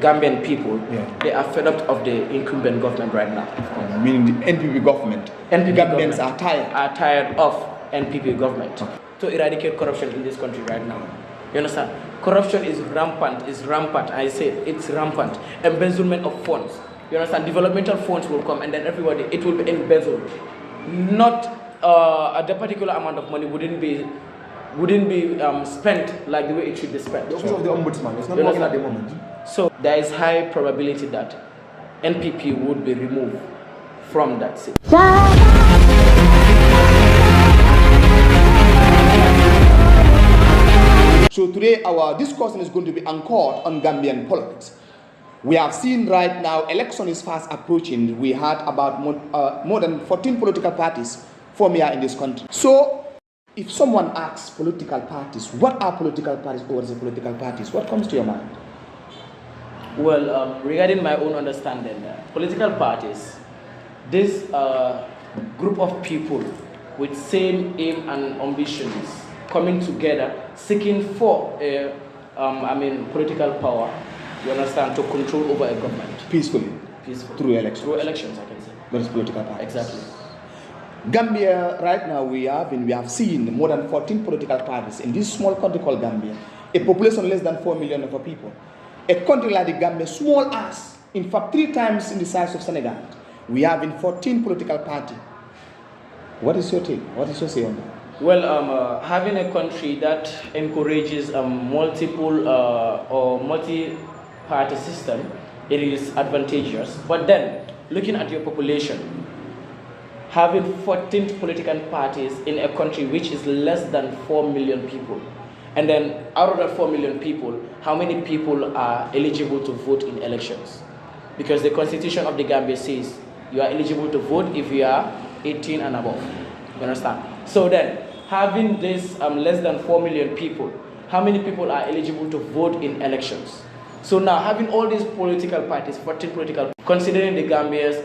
Gambian people, they are fed up of the incumbent government right now. Meaning the NPP government. NPP Gambians government are tired of NPP government. To eradicate corruption in this country right now. You understand? Corruption is rampant. I say it's rampant. Embezzlement of funds. You understand? Developmental funds will come and then everybody, it will be embezzled. Not the particular amount of money wouldn't be spent like the way it should be spent. The office of the ombudsman is not working at the moment. So there is high probability that NPP would be removed from that seat. So today our discussion is going to be anchored on Gambian politics. We have seen right now election is fast approaching. We had about more than 14 political parties form here in this country. So if someone asks political parties, what are political parties or the political parties, what comes to your mind? Well, regarding my own understanding, political parties, this group of people with same aim and ambitions coming together, seeking for political power, you understand, to control over a government. Peacefully. Through elections. Through elections, I can say. That is political parties. Exactly. Gambia, right now, we have seen more than 14 political parties in this small country called Gambia, a population less than 4 million of people. A country like the Gambia, small as, in fact, 3 times in the size of Senegal, we have in 14 political parties. What is your take? What is your say on that? Well, having a country that encourages multiple or multi-party system, it is advantageous. But then, looking at your population, having 14 political parties in a country which is less than 4 million people, and then out of that 4 million people, how many people are eligible to vote in elections? Because the constitution of the Gambia says you are eligible to vote if you are 18 and above. You understand? So then, having this less than 4 million people, how many people are eligible to vote in elections? So now, having all these political parties, 14 political, considering the Gambia's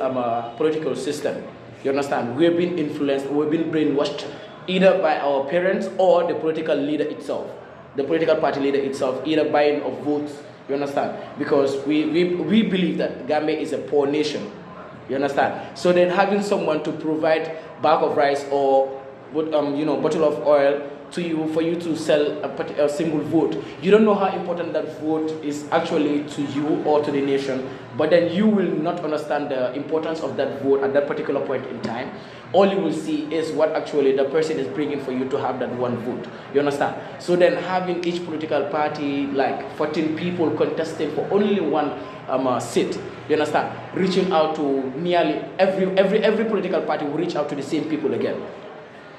political system, you understand, we've been influenced, we've been brainwashed either by our parents or the political leader itself, the political party leader itself, either buying of votes, you understand, because we believe that Gambia is a poor nation, you understand. So then having someone to provide bag of rice or bottle of oil to you for you to sell a single vote, you don't know how important that vote is actually to you or to the nation, but then you will not understand the importance of that vote at that particular point in time. All you will see is what actually the person is bringing for you to have that one vote, you understand. So then having each political party, like 14 people contesting for only one seat, you understand, reaching out to nearly every political party will reach out to the same people again.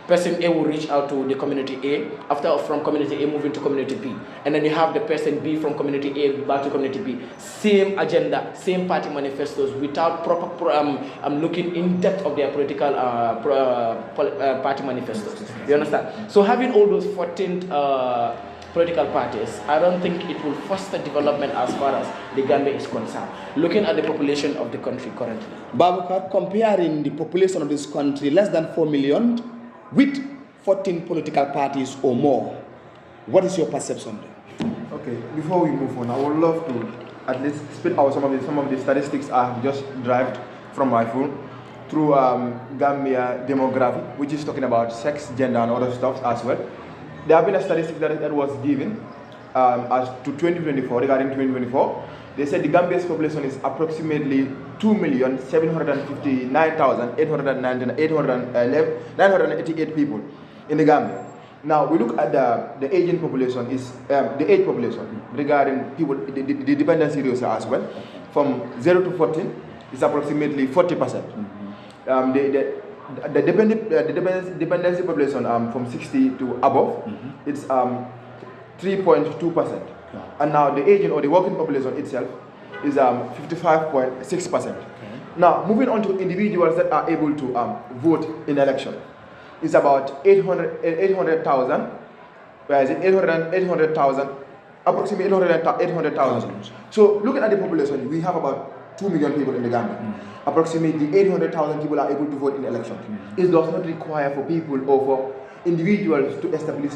Person A will reach out to the community A, after from community A moving to community B. And then you have the person B from community A back to community B. Same agenda, same party manifestos without proper looking in depth of their political party manifestos. You understand? So having all those 14 political parties, I don't think it will foster development as far as the Gambia is concerned. Looking at the population of the country currently. Babukar, comparing the population of this country, less than 4 million, with 14 political parties or more, what is your perception there? Okay, before we move on, I would love to at least spit out some of the statistics I have just derived from my phone through Gambia demography, which is talking about sex, gender, and other stuff as well. There have been a statistic that was given as to 2024, regarding 2024. They said the Gambia's population is approximately 2,759,888 people in the Gambia. Now we look at the aging population, is the age population regarding people, the dependency ratio as well. From 0 to 14 is approximately 40%. The dependency population from 60 to above, it's 3.2%. And now the aging or the working population itself is 55.6%. Now, moving on to individuals that are able to vote in election, it's about 800,000. Where is it? 800,000, approximately 800,000. So, looking at the population, we have about 2 million people in the Gambia. Approximately 800,000 people are able to vote in election. It does not require for people or for individuals to establish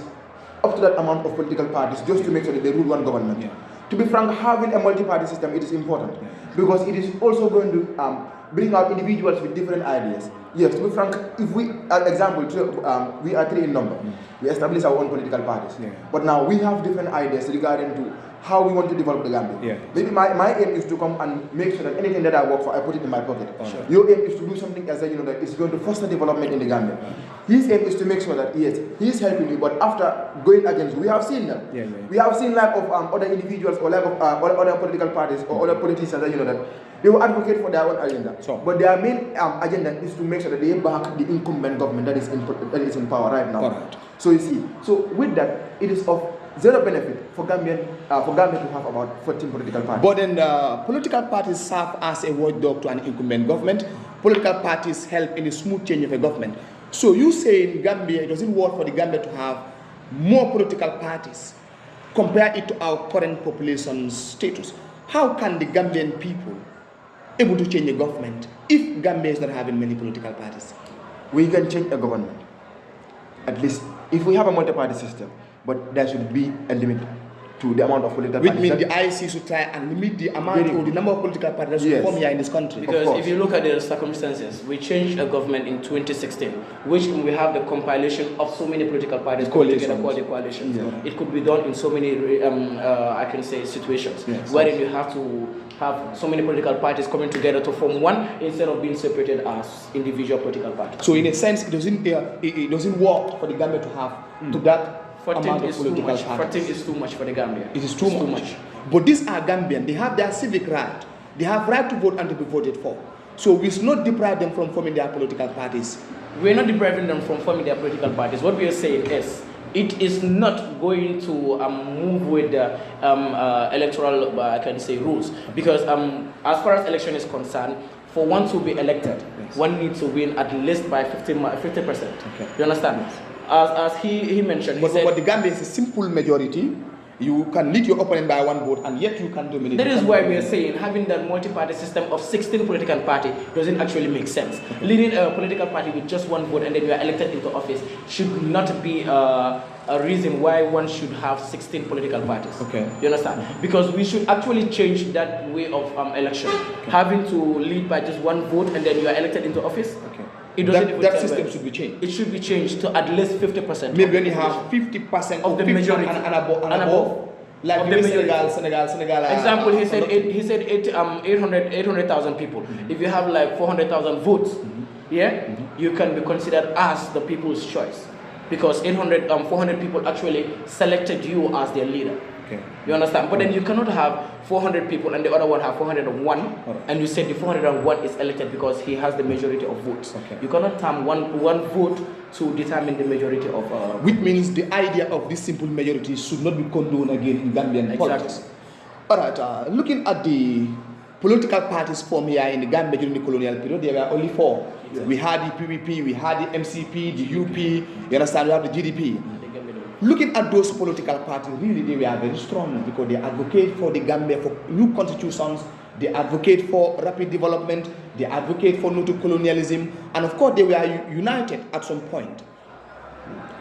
up to that amount of political parties just to make sure that they rule one government. to be frank, having a multi-party system, it is important because it is also going to bring out individuals with different ideas. Yes, to be frank, if we, example, we are 3 in number. We establish our own political parties. But now we have different ideas regarding to how we want to develop the Gambia. Maybe my aim is to come and make sure that anything that I work for, I put it in my pocket. Your aim is to do something else that you know that is going to foster development in the Gambia. His aim is to make sure that yes, he is helping you, but after going against, we have seen them. We have seen lack of other individuals or lack of other political parties or other politicians that you know that they will advocate for their own agenda. But their main agenda is to make sure that they back the incumbent government that is in power right now. So you see, so with that, it is of zero benefit for Gambia to have about 14 political parties. But then political parties serve as a watchdog to an incumbent government. Political parties help in the smooth change of a government. So you say in Gambia, it doesn't work for the Gambia to have more political parties. Compare it to our current population status. How can the Gambian people able to change a government if Gambia is not having many political parties? We can change a government, at least if we have a multi-party system, but there should be a limit to the amount of political parties. Which means the IC should try and limit the amount or the number of political parties that form here in this country. Because if you look at the circumstances, we changed a government in 2016, which we have the compilation of so many political parties coming together called the coalitions. It could be done in so many, I can say, situations, wherein you have to have so many political parties coming together to form one instead of being separated as individual political parties. So in a sense, it doesn't work for the Gambia to have to that 14 is too much. 14 is too much for the Gambia. It is too much. But these are Gambian. They have their civic right. They have right to vote and to be voted for. So we should not deprive them from forming their political parties. We are not depriving them from forming their political parties. What we are saying is, it is not going to move with the electoral, I can say, rules. Because as far as election is concerned, for one to be elected, one needs to win at least by 50%. You understand? As he mentioned, but the Gambia is a simple majority. You can lead your opponent by 1 vote, and yet you can dominate. That is why we are saying having that multi-party system of 16 political parties doesn't actually make sense. Leading a political party with just 1 vote and then you are elected into office should not be a reason why one should have 16 political parties. You understand? Because we should actually change that way of election. Having to lead by just 1 vote and then you are elected into office. It doesn't that system should be changed. It should be changed to at least 50%. Maybe when you have 50% of the majority and above. Like of the Senegal. Example, he said 800,000 people. If you have like 400,000 votes, you can be considered as the people's choice, because 400 people actually selected you as their leader. You understand? But then you cannot have 400 people and the other one have 401, and you say the 401 is elected because he has the majority of votes. You cannot have one vote to determine the majority of... Which means the idea of this simple majority should not be condoned again in Gambian politics. Alright, looking at the political parties formed here in the Gambia during the colonial period, there were only 4. We had the PPP, we had the MCP, the UP, you understand, we have the GDP. Looking at those political parties, really they were very strong because they advocate for the Gambia, for new constitutions, they advocate for rapid development, they advocate for no to colonialism, and of course they were united at some point.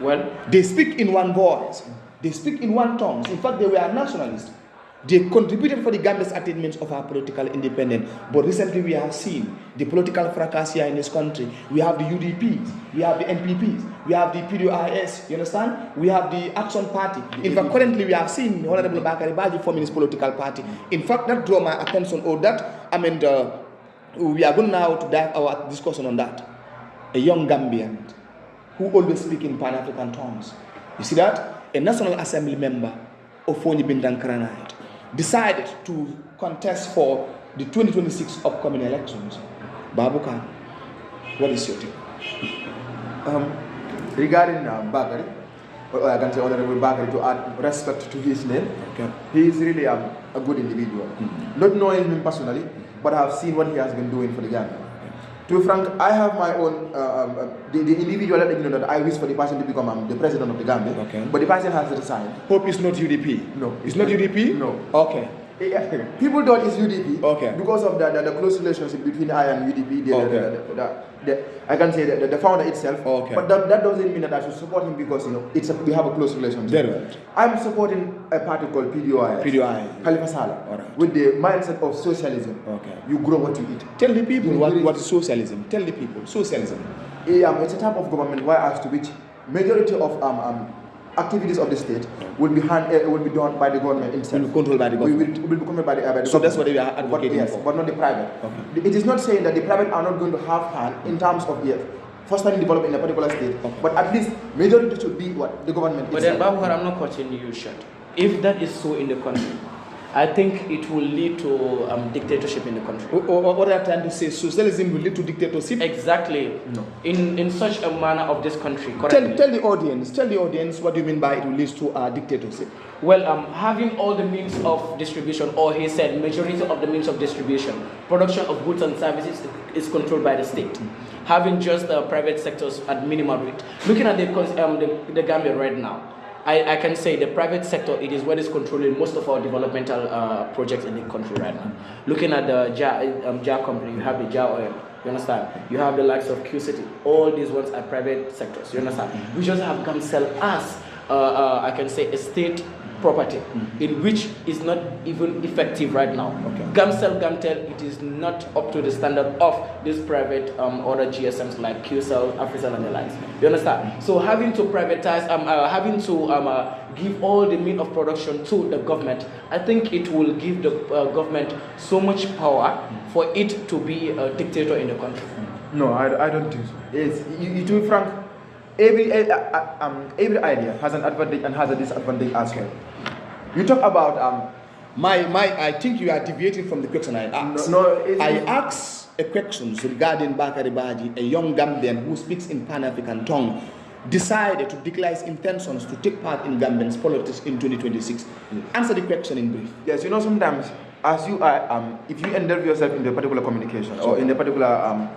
Well, they speak in one voice, they speak in one tongue. In fact, they were nationalists. They contributed for the Gambia's attainments of our political independence. But recently we have seen the political fracas here in this country. We have the UDPs, we have the NPPs, we have the PDIS, you understand? We have the Action Party. In fact, currently we have seen Honorable Bakary forming his political party. In fact, that drew my attention, we are going now to dive our discussion on that. A young Gambian who always speaks in Pan-African tongues. You see that? A National Assembly member of Fonyi Bindang Kranite decided to contest for the 2026 upcoming elections. Babuka, what is your take? Regarding Bakary, or I can say Honorable Bakary, to add respect to his name, he is really a good individual. Not knowing him personally, but I have seen what he has been doing for the Gambia. To be frank, I have my own, the individual that I wish for the person to become the president of the Gambia, but the person has resigned. Hope is not UDP? No. It's not UDP? No. Okay. People thought it's UDP Okay. because of the close relationship between I and UDP. I can say the founder itself. Okay. But that doesn't mean that I should support him because we have a close relationship. Very right. I'm supporting a party called PDOI. Khalifa Saleh. All right. With the mindset of socialism. Okay. You grow what you eat. Tell the people what is socialism. Tell the people socialism. It's a type of government as to which majority of activities of the state will be done by the government itself. Will be controlled by the government. Will be controlled by the government. So that's what they are advocating for. But not the private. Okay. It is not saying that the private are not going to have hand in terms of fostering development in a particular state. Okay. But at least majority should be what the government. But then, Babu, I'm not cutting you short. If that is so in the country, I think it will lead to dictatorship in the country. What are you trying to say? Socialism will lead to dictatorship? Exactly. No. In such a manner of this country. Tell the audience what do you mean by it will lead to dictatorship? Well, having all the means of distribution, or he said majority of the means of distribution, production of goods and services is controlled by the state. Having just private sectors at minimal rate. Looking at the Gambia right now, I can say the private sector, it is what is controlling most of our developmental projects in the country right now. Looking at the JAR company, you have the JAR oil, you understand? You have the likes of Q-City. All these ones are private sectors, you understand? We just have Gamcel as, I can say, a state property in which is not even effective right now. Okay. Gamtel, it is not up to the standard of these private other GSMs like QCell, Africell and the likes. You understand? So having to privatize, having to give all the means of production to the government, I think it will give the government so much power for it to be a dictator in the country. No, I don't think so. To be frank, every idea has an advantage and has a disadvantage as well. You talk about I think you are deviating from the question I asked. I asked a question regarding Bakary Baji, a young Gambian who speaks in Pan-African tongue, decided to declare his intentions to take part in Gambian's politics in 2026. Answer the question in brief. Yes, sometimes as you are, if you involve yourself in the particular communication or in the particular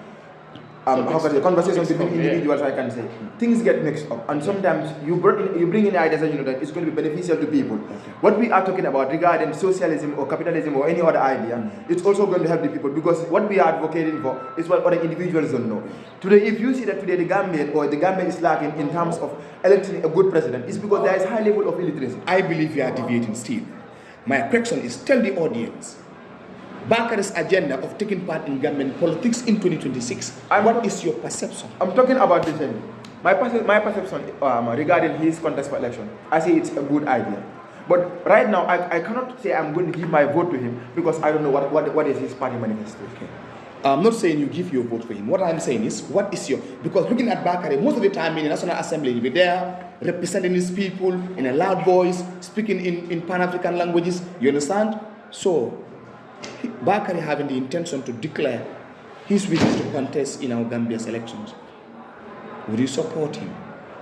conversations between individuals, I can say things get mixed up, and sometimes you bring in ideas and that it's going to be beneficial to people. Okay. What we are talking about regarding socialism or capitalism or any other idea, it's also going to help the people, because what we are advocating for is what other individuals don't know. Today, if you see that today the Gambia is lacking in terms of electing a good president, it's because there is high level of illiteracy. I believe you are deviating still. My question is, tell the audience Bakary's agenda of taking part in Gambian politics in 2026. What is your perception? I'm talking about this thing. My perception regarding his contest for election, I say it's a good idea. But right now, I cannot say I'm going to give my vote to him because I don't know what is his party manifesto. Okay. I'm not saying you give your vote for him. What I'm saying is, what is your... Because looking at Bakary, most of the time in the National Assembly, he'll be there, representing his people in a loud voice, speaking in Pan-African languages. You understand? So, Bakary having the intention to declare his wishes to contest in our Gambia's elections, would you support him?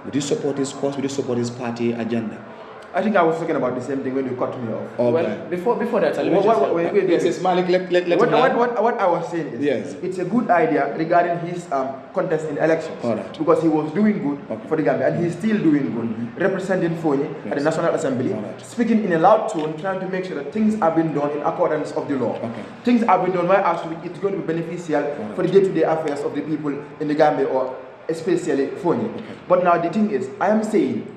Would you support his cause? Would you support his party agenda? I think I was talking about the same thing when you cut me off. Okay. Well, before that, wait, yes, Malik, let what I was saying is, yes, it's a good idea regarding his contest in elections. All right. Because he was doing good for the Gambia, and he's still doing good, representing Fonyi at the National Assembly, speaking in a loud tone, trying to make sure that things are being done in accordance of the law. Okay. Things are being done where actually it's going to be beneficial for the day-to-day affairs of the people in the Gambia, or especially Fonyi. Okay. But now the thing is, I am saying,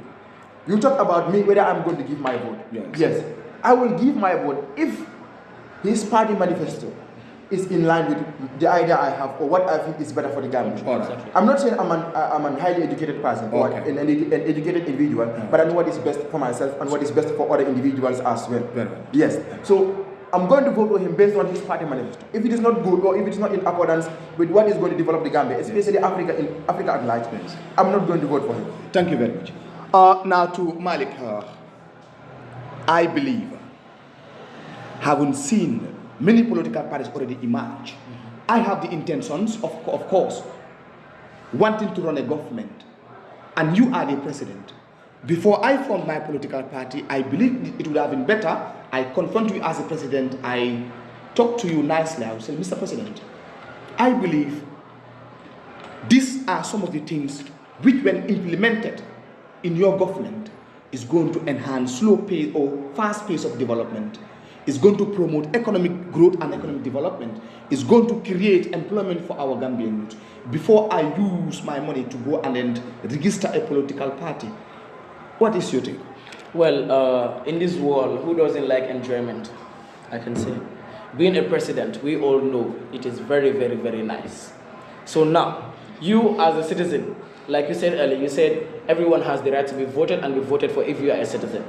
you talk about me, whether I'm going to give my vote. Yes. I will give my vote if his party manifesto is in line with the idea I have or what I think is better for the Gambia. Right. I'm not saying I'm a highly educated person or an educated individual, but I know what is best for myself and what is best for other individuals as well. Yes. So I'm going to vote for him based on his party manifesto. If it is not good or if it is not in accordance with what is going to develop the Gambia, especially Africa at large, I'm not going to vote for him. Thank you very much. Now to Malik, I believe, having seen many political parties already emerge, I have the intentions, of course, wanting to run a government, and you are the president. Before I formed my political party, I believe it would have been better. I confront you as a president, I talk to you nicely, I would say, Mr. President, I believe these are some of the things which, when implemented in your government, is going to enhance slow pace or fast pace of development It's going to promote economic growth and economic development. It's going to create employment for our Gambian youth. Before I use my money to go and then register a political party, what is your take? Well, in this world, who doesn't like enjoyment? I can say. Being a president, we all know it is very, very, very nice. So now, you as a citizen, like you said earlier, you said everyone has the right to be voted and be voted for if you are a citizen.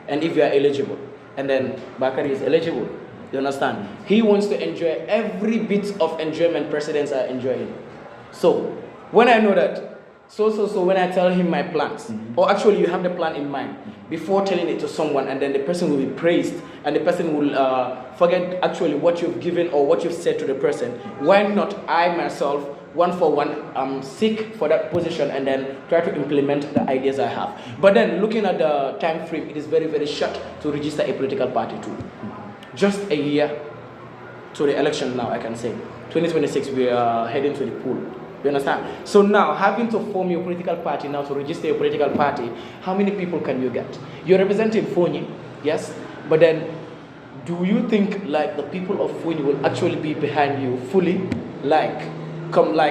And if you are eligible. And then Bakary is eligible. You understand? He wants to enjoy every bit of enjoyment presidents are enjoying. So, when I know that, so when I tell him my plans, or actually you have the plan in mind, before telling it to someone, and then the person will be praised, and the person will forget actually what you've given or what you've said to the person, why not I myself, one for one, seek for that position and then try to implement the ideas I have. But then looking at the time frame, it is very, very short to register a political party too. Just a year to the election now, I can say. 2026, we are heading to the poll. You understand? So now, having to form your political party now, to register your political party, how many people can you get? You're representing Fonyi, yes? But then, do you think like the people of Fonyi will actually be behind you fully? Like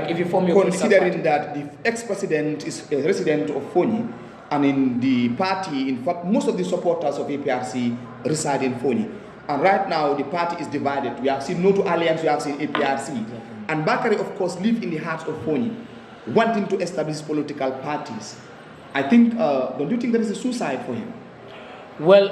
if you form your considering that the ex-president is a resident of Fonyi, and in the party, in fact, most of the supporters of APRC reside in Fonyi. And right now, the party is divided. We have seen No to Alliance, we have seen APRC. Exactly. And Bakary, of course, live in the hearts of Fonyi, wanting to establish political parties. I think, don't you think there is a suicide for him? Well,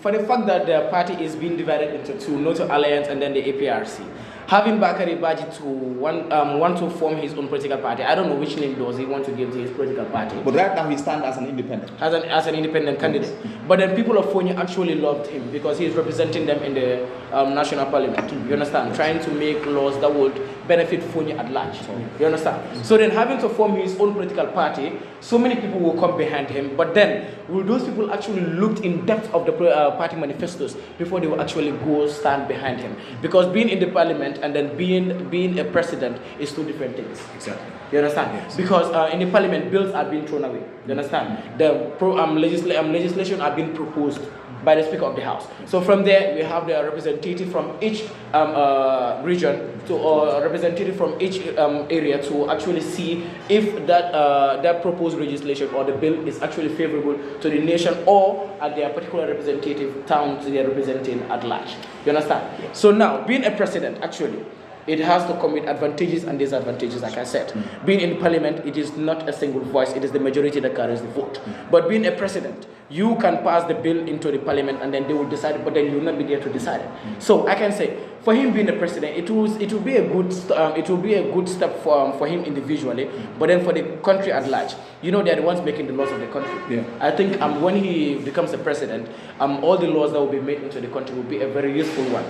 for the fact that the party is being divided into two, No to Alliance and then the APRC, having Bakary Baji to want to form his own political party, I don't know which name does he want to give to his political party. But right now he stands as an independent. As an independent candidate. But then people of Fonyi actually loved him because he is representing them in the national parliament. You understand? Trying to make laws that would benefit Fonyi at large. You understand? So then having to form his own political party, so many people will come behind him. But then will those people actually look in depth of the party manifestos before they will actually go stand behind him? Because being in the parliament and then being a president is two different things. Exactly. You understand? Yes. Because in the parliament, bills are being thrown away. You understand? The legislation are being proposed by the Speaker of the House. So from there, we have the representative from each region or representative from each area to actually see if that proposed legislation or the bill is actually favorable to the nation or at their particular representative towns they are representing at large. You understand? Yes. So now, being a president, actually, it has to come with advantages and disadvantages, like I said. Being in parliament, it is not a single voice, it is the majority that carries the vote. But being a president, you can pass the bill into the parliament and then they will decide, but then you will not be there to decide it. So I can say, for him being a president, it will be a good step for him individually, but then for the country at large, you know, they are the ones making the laws of the country. Yeah. I think when he becomes the president, all the laws that will be made into the country will be a very useful one,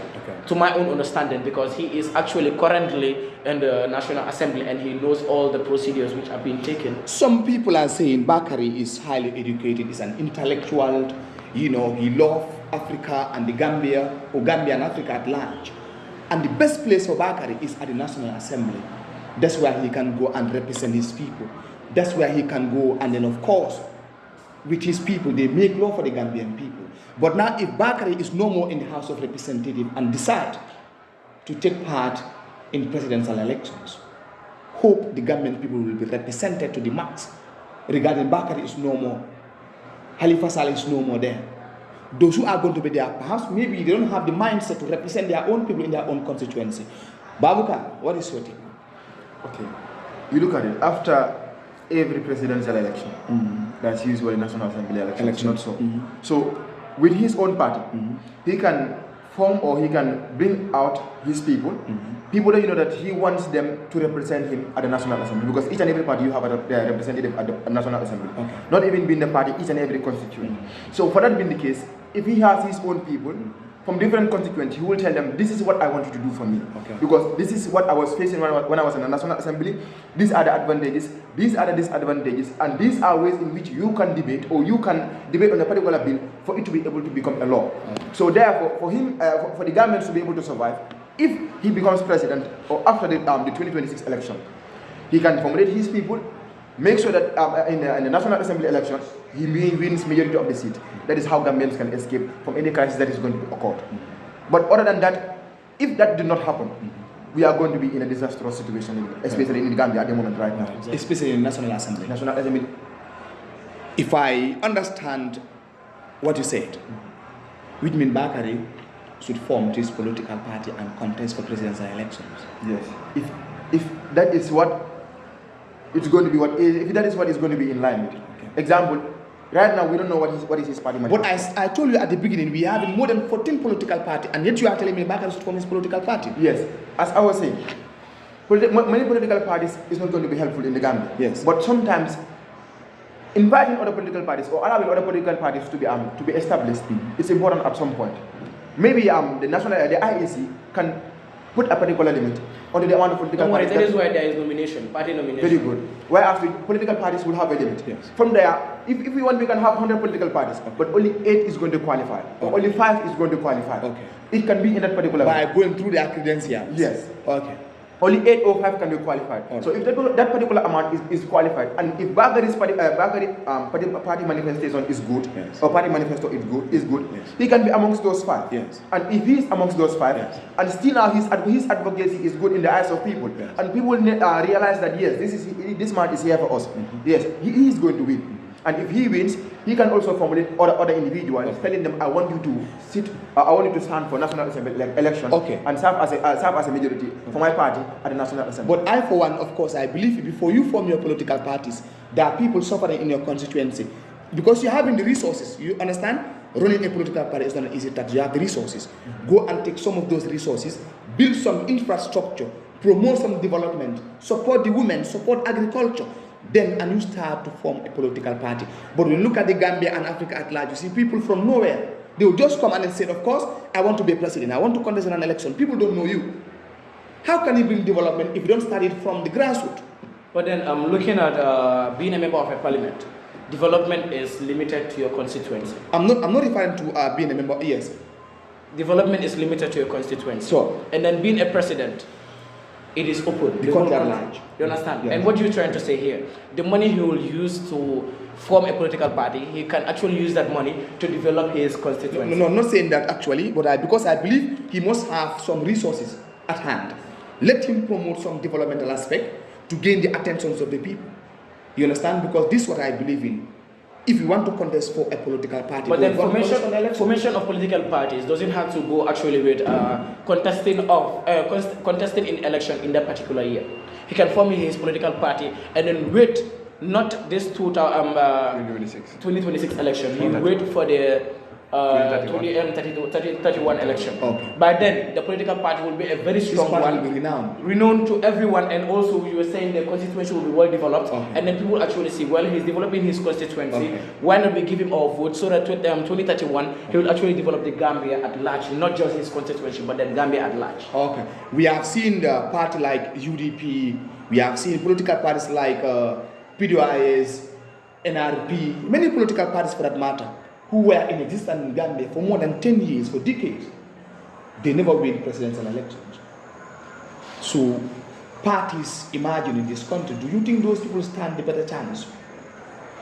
to my own understanding, because he is actually currently in the National Assembly and he knows all the procedures which are being taken. Some people are saying Bakary is highly educated, is an intellectual, you know, he loves Africa and the Gambia, or Gambia and Africa at large. And the best place for Bakary is at the National Assembly. That's where he can go and represent his people. That's where he can go, and then of course, with his people, they make law for the Gambian people. But now if Bakary is no more in the House of Representatives and decide to take part in presidential elections, hope the Gambian people will be represented to the max. Regarding Bakary is no more. Halifa Saleh is no more there. Those who are going to be there, perhaps maybe they don't have the mindset to represent their own people in their own constituency. Babuka, what is your take? Okay, you look at it, after every presidential election, that's usually National Assembly election. Not so. So, with his own party, he can form or he can bring out his people, people that you know that he wants them to represent him at the National Assembly, because each and every party you have a representative at the National Assembly, not even being the party, each and every constituent. So for that being the case, if he has his own people from different constituents, he will tell them, this is what I want you to do for me, because this is what I was facing when I was in the National Assembly, these are the advantages, these are the disadvantages, and these are ways in which you can debate, or you can debate on a particular bill for it to be able to become a law. So therefore, for him, for the government to be able to survive, if he becomes president or after the 2026 election, he can formulate his people, make sure that in the National Assembly election, he wins majority of the seat. That is how Gambians can escape from any crisis that is going to occur. But other than that, if that did not happen, we are going to be in a disastrous situation, especially in Gambia at the moment right now. Especially in National Assembly. National Assembly. If I understand what you said, which means Bakary should form this political party and contest for presidential elections. Yes. If that is what it's going to be, if that is what is going to be in line with. Okay. Example, right now we don't know what is his party manifesto. But I told you at the beginning, we have more than 14 political parties, and yet you are telling me Bakary should form his political party. Yes. As I was saying, many political parties is not going to be helpful in the Gambia. Yes. But sometimes inviting other political parties or allowing other political parties to be established, it's important at some point. Maybe the IEC can put a particular limit on the amount of political parties. That is why there is party nomination. Very good. Whereas the political parties will have a limit. Yes. From there, if we want, we can have 100 political parties, but only 8 is going to qualify, or only 5 is going to qualify. Okay. It can be in that particular By going through their credentials. Yes. Okay. Only 8 or 5 can be qualified. Okay. So if that particular amount is qualified, and if Bakary's party manifestation is good, yes, or party manifesto is good, yes, he can be amongst those 5. Yes. And if he is amongst those 5, yes, and still now his advocacy is good in the eyes of people, yes, and people realize that yes, this man is here for us. Yes, he is going to win. And if he wins, he can also formulate other individuals, telling them, I want you to stand for National Assembly election, okay, and serve as a majority for my party at the National Assembly. But I, for one, of course, I believe before you form your political parties, there are people suffering in your constituency. Because you're having the resources, you understand? Running a political party is not an easy task. You have the resources. Go and take some of those resources, build some infrastructure, promote some development, support the women, support agriculture. Then and you start to form a political party. But when you look at the Gambia and Africa at large, you see people from nowhere. They will just come and say, of course, I want to be a president. I want to contest in an election. People don't know you. How can you bring development if you don't start it from the grassroots? But then I'm looking at being a member of a parliament. Development is limited to your constituency. I'm not referring to being a member. Yes. Development is limited to your constituency. So, and then being a president, it is open. The country at large. You understand? Yes. And what you're trying to say here, the money he will use to form a political party, he can actually use that money to develop his constituency. No, I'm not saying that actually, but because I believe he must have some resources at hand. Let him promote some developmental aspect to gain the attentions of the people. You understand? Because this is what I believe in. If you want to contest for a political party, but then formation of political parties doesn't have to go actually with contesting in election in that particular year. He can form his political party and then wait, not this 2026 election. He wait for the 2031 election. Okay. By then, the political party will be a very strong one, will be renowned to everyone, and also you were saying the constituency will be well developed, okay, and then people actually see, well, he's developing his constituency. Okay. Why not we give him our vote so that 2031 he will actually develop the Gambia at large, not just his constituency, but the Gambia at large. Okay. We have seen the party like UDP. We have seen political parties like PDIS, NRP, many political parties for that matter, who were in existence in Gambia for more than 10 years, for decades. They never win presidential elections. So, parties emerging in this country, do you think those people stand a better chance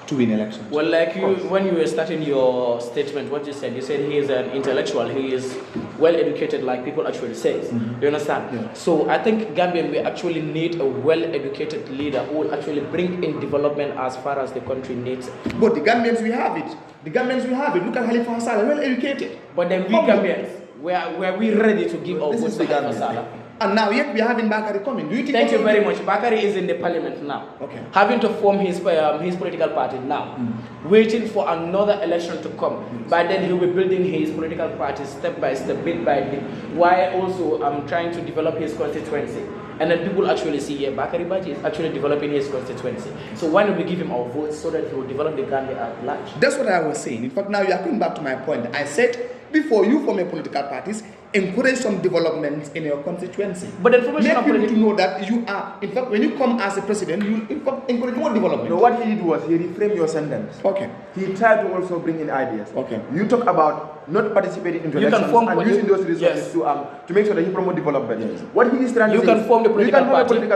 to win elections? Well, like you, when you were starting your statement, what you said he is an intellectual, he is well educated, like people actually say. Mm-hmm. You understand? Yeah. So I think Gambian, we actually need a well educated leader who will actually bring in development as far as the country needs it. But the Gambians, we have it. The Gambians, we have it. Look at Halifa Sallah, well educated. But then we Gambians, were we ready to give our votes to Halifa Sallah? And now yet we are having Bakary coming. Do you think? Thank you very much. Bakary is in the parliament now. Okay. Having to form his political party now. Waiting for another election to come. By then he will be building his political party step by step, bit by bit. While also trying to develop his constituency. And then people actually see, yeah, Bakary Baji is actually developing his constituency. So why don't we give him our votes so that he will develop the Gambia at large? That's what I was saying. In fact, now you are coming back to my point. I said, before you form a political parties, encourage some developments in your constituency. But the information make people to know that you are, in fact, when you come as a president, you in fact encourage more development. No, what he did was he reframed your sentence. Okay. He tried to also bring in ideas. Okay. You talk about not participating in elections and using those resources to make sure that you promote development. Yes. What he is trying to say, you can form the political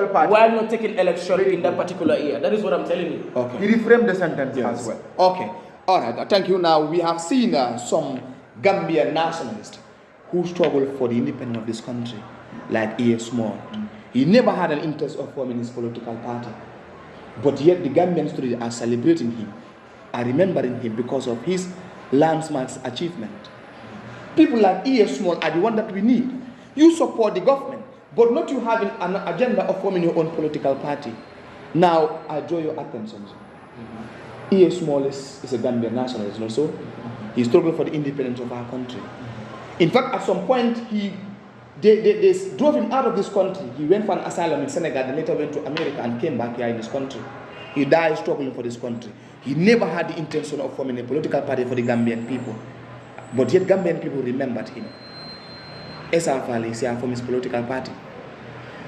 party while not taking election in that particular year. That is what I'm telling you. Okay. He reframed the sentence as well. Okay. All right. Thank you. Now we have seen some Gambian nationalists who struggled for the independence of this country, like E.A. Small. He never had an interest of forming his political party, but yet the Gambians today are celebrating him, are remembering him because of his landmark achievement. People like E.A. Small are the one that we need. You support the government, but not you having an agenda of forming your own political party. Now, I draw your attention. E.A. Small is a Gambian nationalist, also. He struggled for the independence of our country. In fact, at some point, they drove him out of this country. He went for an asylum in Senegal, then later went to America and came back here in this country. He died struggling for this country. He never had the intention of forming a political party for the Gambian people. But yet Gambian people remembered him. Essa Faye is here from his political party.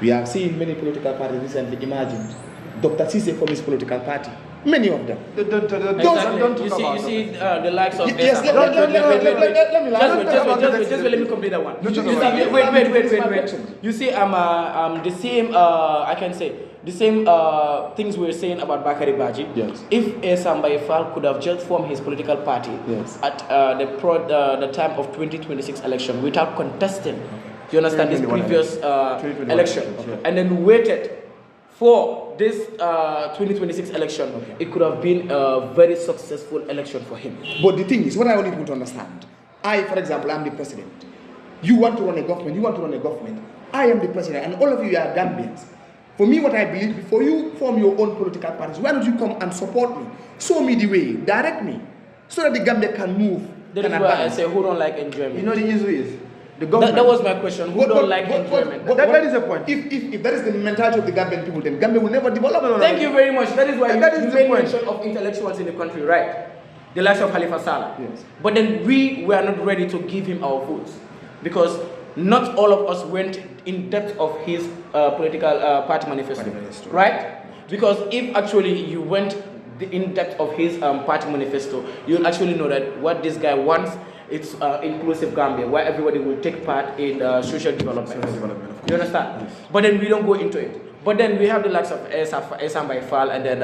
We have seen many political parties recently imagined. Dr. Cisse from his political party. Many of them. Don't you see the likes of yes, let me just let me complete that one. Wait. You see, the same I can say the same things we were saying about Bakary Baji. Yes. If Sambaye Fall could have just formed his political party at the time of 2026 election without contesting, you understand, this previous election, and then waited for this 2026 election, it could have been a very successful election for him. But the thing is, what I want people to understand, for example, I'm the president. You want to run a government, I am the president, and all of you are Gambians. For me, what I believe, before you form your own political parties, why don't you come and support me? Show me the way, direct me, so that the Gambia can move. That is why I say, who don't like enjoyment? You know the issue is, that was my question. Who don't like enjoyment? That is a point. If that is the mentality of the Gambian people, then Gambia will never develop. Thank you very much. That is why you made mention of intellectuals in the country, right? The likes of Halifa Sallah. Yes. But then we were not ready to give him our votes because not all of us went in depth of his political party manifesto, right? Because if actually you went in depth of his party manifesto, you'll actually know that what this guy wants. It's inclusive Gambia, where everybody will take part in social development. You understand? Yes. But then we don't go into it. But then we have the likes of Sambaye Fall and then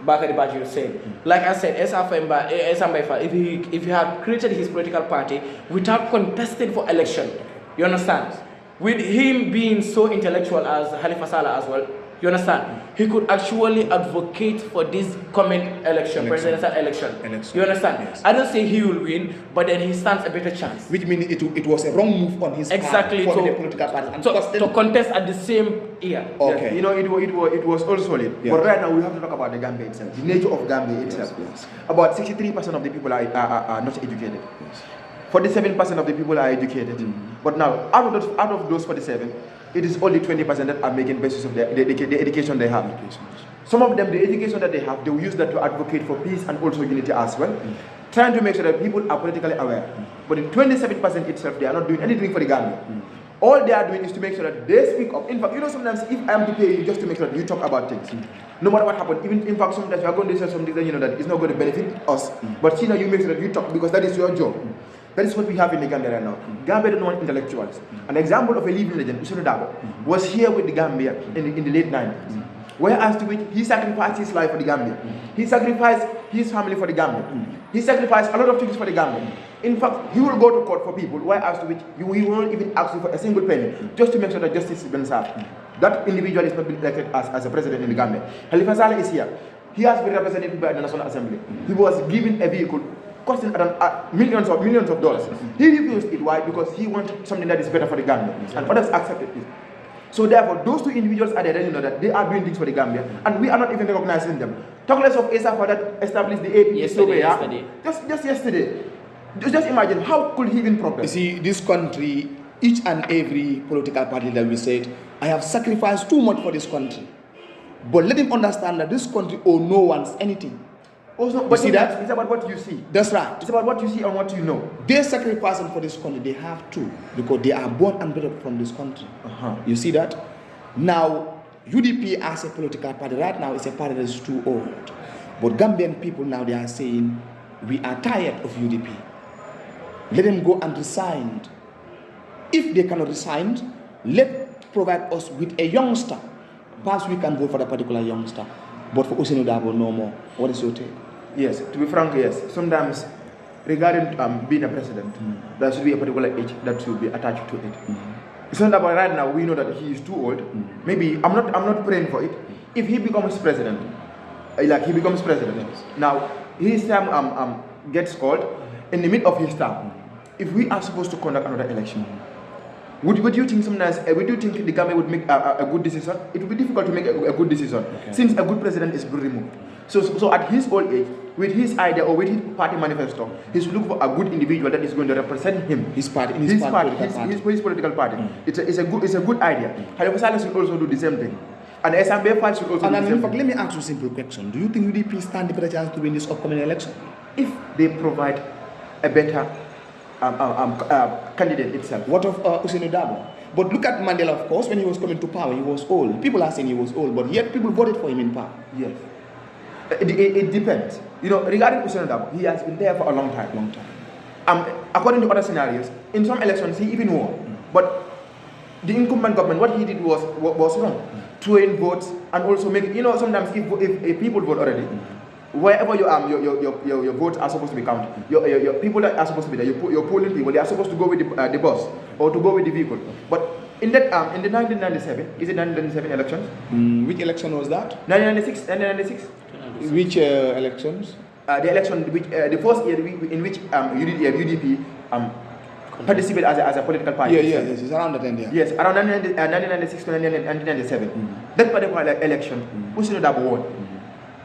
Bakary Baji was saying. Like I said, Sambaye Fall, if he had created his political party without contesting for election, you understand? With him being so intellectual as Halifa Sallah as well, you understand? He could actually advocate for this coming presidential election. You understand? Yes. I don't say he will win, but then he stands a better chance. Which means it was a wrong move on his part for the political party. And to contest at the same year. Okay. Yeah. You know, it was all solid. Yeah. But right now we have to talk about the Gambia itself, the nature of Gambia itself. Yes. About 63% of the people are not educated. Yes. 47% of the people are educated. But now, out of those 47, it is only 20% that are making basis of the education they have. Some of them, the education that they have, they will use that to advocate for peace and also unity as well, trying to make sure that people are politically aware. But in 27% itself, they are not doing anything for the Gambia. All they are doing is to make sure that they speak up. In fact, you know, sometimes if I am to pay you just to make sure that you talk about things, no matter what happens, even in fact, sometimes you are going to say something that you know that is not going to benefit us, but you know, you make sure that you talk because that is your job. That is what we have in the Gambia right now. Gambia don't want intellectuals. An example of a living legend, Usunu Dabo, was here with the Gambia in the late 90s. Whereas to which he sacrificed his life for the Gambia. He sacrificed his family for the Gambia. He sacrificed a lot of things for the Gambia. In fact, he will go to court for people, whereas to which he will not even ask you for a single penny, just to make sure that justice is being served. That individual is not being elected as a president in the Gambia. Halifa Sallah is here. He has been represented by the National Assembly. He was given a vehicle costing around millions of dollars. He refused it. Why? Because he wanted something that is better for the Gambia, and others accepted it. So therefore, those two individuals are there, you know that they are doing things for the Gambia, and we are not even recognizing them. Talk less of Asa for that established the AP yesterday. Just yesterday. Just imagine, how could he even progress? You see, this country, each and every political party that we said, I have sacrificed too much for this country. But let him understand that this country owes no one anything. Also, You but see that? it's about what you see. That's right. It's about what you see and what you know. They're sacrificing for this country. They have to, because they are born and bred up from this country. You see that? Now, UDP as a political party right now is a party that is too old. But Gambian people now, they are saying, we are tired of UDP. Let them go and resign. If they cannot resign, let provide us with a youngster. Perhaps we can vote for a particular youngster. But for Ousainou Darboe, no more. What is your take? Yes, to be frank, yes. Sometimes, regarding being a president, there should be a particular age that should be attached to it. It's not about right now. We know that he is too old. Maybe I'm not praying for it. If he becomes president, now his term gets called in the mid of his term. If we are supposed to conduct another election, would you think sometimes? Would you think the Gambia would make a good decision? It would be difficult to make a good decision since a good president is removed. So at his old age, with his idea or with his party manifesto, he should look for a good individual that is going to represent him, his political party. It's a good idea. However, Salah should also do the same thing. And the SMB file should also do the same thing. Let me ask you a simple question. Do you think UDP stand a better chance to win this upcoming election? If they provide a better candidate itself. What of Ousainou Darboe? But look at Mandela, of course, when he was coming to power, he was old. People are saying he was old, but yet people voted for him in power. Yes. It depends. Regarding Ousainou Darboe, he has been there for a long time. According to other scenarios, in some elections he even won. But the incumbent government, what he did was wrong. Throw in votes and also make sometimes if people vote already, wherever your votes are supposed to be counted, your people that are supposed to be there, your polling people, they are supposed to go with the bus or to go with the vehicle. But in the 1997, is it 1997 elections? Which election was that? 1996. Which elections? The election, the first year in which UDP participated as a political party. Yes, it's around that end. Yeah. Yes, around 1996 to 1997. That particular election, Ousainou Darboe won.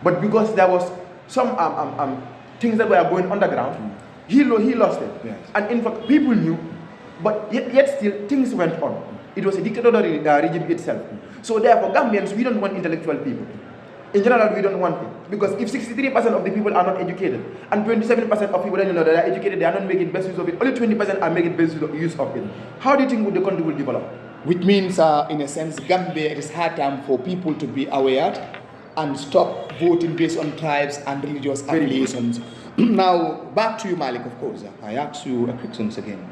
But because there was some things that were going underground, he lost it. Yes. And in fact, people knew, but yet still things went on. It was a dictatorial regime itself. So therefore, Gambians, we don't want intellectual people. In general, we don't want it. Because if 63% of the people are not educated, and 27% of people that that are educated, they are not making best use of it, only 20% are making best use of it. How do you think the country will develop? Which means, in a sense, Gambia, it is hard time for people to be aware and stop voting based on tribes and religious affiliations. Now, back to you, Malik, of course. I ask you a question again.